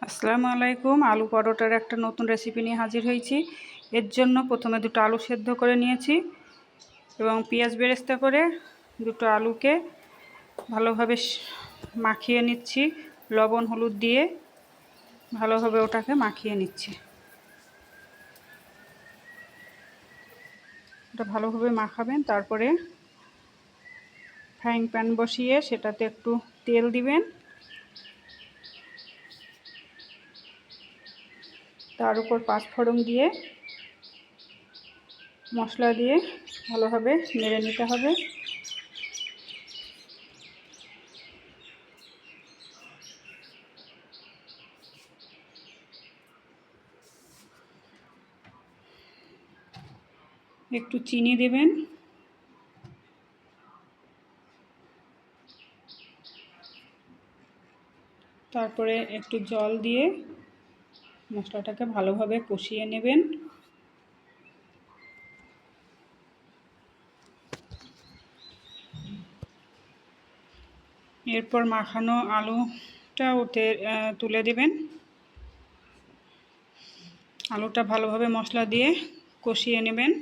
আসসালামু আলাইকুম। আলু পরোটার একটা নতুন রেসিপি নিয়ে হাজির হয়েছি। এর জন্য প্রথমে দুটো আলু সেদ্ধ করে নিয়েছি এবং পেঁয়াজ বেরেস্তা করে দুটো আলুকে ভালোভাবে মাখিয়ে নিচ্ছি। লবণ হলুদ দিয়ে ভালোভাবে ওটাকে মাখিয়ে নিচ্ছি। ওটা ভালোভাবে মাখাবেন। তারপরে ফ্রাইং প্যান বসিয়ে সেটাতে একটু তেল দিবেন। তার উপর পাঁচফোড়ন দিয়ে মশলা দিয়ে ভালোভাবে নেড়ে নিতে হবে। একটু চিনি দেবেন। তারপরে একটু জল দিয়ে মশলাটাকে ভালোভাবে কষিয়ে নেবেন। এরপর মাখানো আলুটা তুলে দেবেন। আলুটা ভালোভাবে মশলা দিয়ে কষিয়ে নেবেন।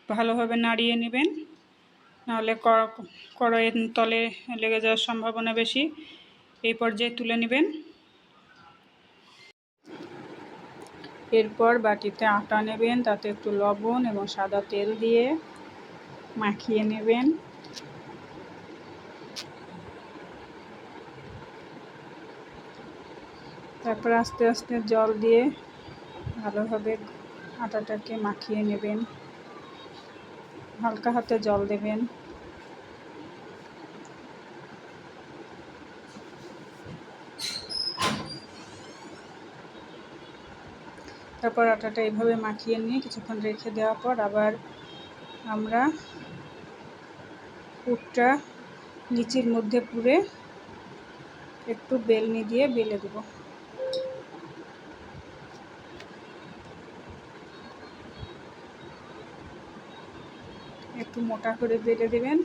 ভালোভাবে নাড়িয়ে নেবেন, নাহলে কড়াইয়ের তলে লেগে যাওয়ার সম্ভাবনা বেশি। এই পর্যায়ে তুলে নেবেন। এরপর বাটিতে আটা নেবেন, তাতে একটু লবণ এবং সাদা তেল দিয়ে মাখিয়ে নেবেন। তারপর আস্তে আস্তে জল দিয়ে ভালোভাবে আটাটাকে মাখিয়ে নেবেন। হালকা হাতে জল দেবেন। তারপর আটাটা এইভাবে মাখিয়ে নিয়ে কিছুক্ষণ রেখে দেওয়ার পর আবার আমরা পুরটা নিচের মধ্যে পুরে একটু বেলনি দিয়ে বেলে দেব। একটু মোটা করে বেলে দেবেন,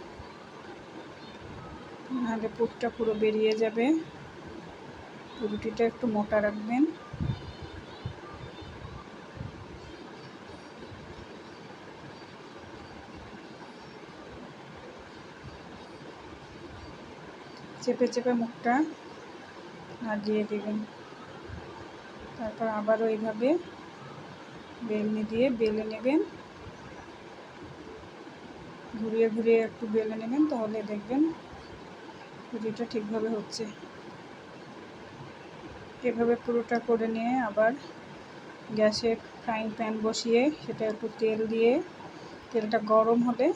নাহলে পুরটা পুরো বেরিয়ে যাবে। রুটিটা একটু মোটা রাখবেন। চেপে চেপে মুখটা লাগিয়ে দেবেন। তারপর আবারও এইভাবে বেলনি দিয়ে বেলে নেবেন। ঘুরিয়ে ঘুরিয়ে একটু বেলে নেবেন, তাহলে দেখবেন রুটিটা ঠিকভাবে হচ্ছে। এভাবে পুরোটা করে নিয়ে আবার গ্যাসে ফ্রাইং প্যান বসিয়ে সেটা একটু তেল দিয়ে, তেলটা গরম হলে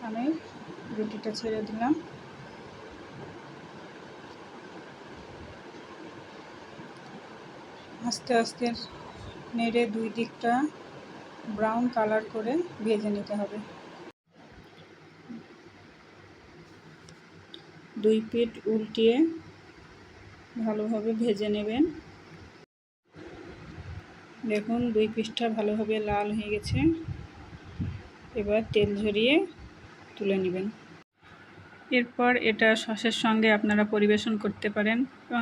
আমি রুটিটা ছেড়ে দিলাম। আস্তে আস্তে নেড়ে দুই দিকটা ব্রাউন কালার করে ভেজে নিতে হবে। দুই পিঠ উল্টিয়ে ভালোভাবে ভেজে নেবেন। দেখুন দুই পিঠটা ভালোভাবে লাল হয়ে গেছে। এবার তেল ঝরিয়ে তুলে নেবেন। এরপর এটা সসের সঙ্গে আপনারা পরিবেশন করতে পারেন এবং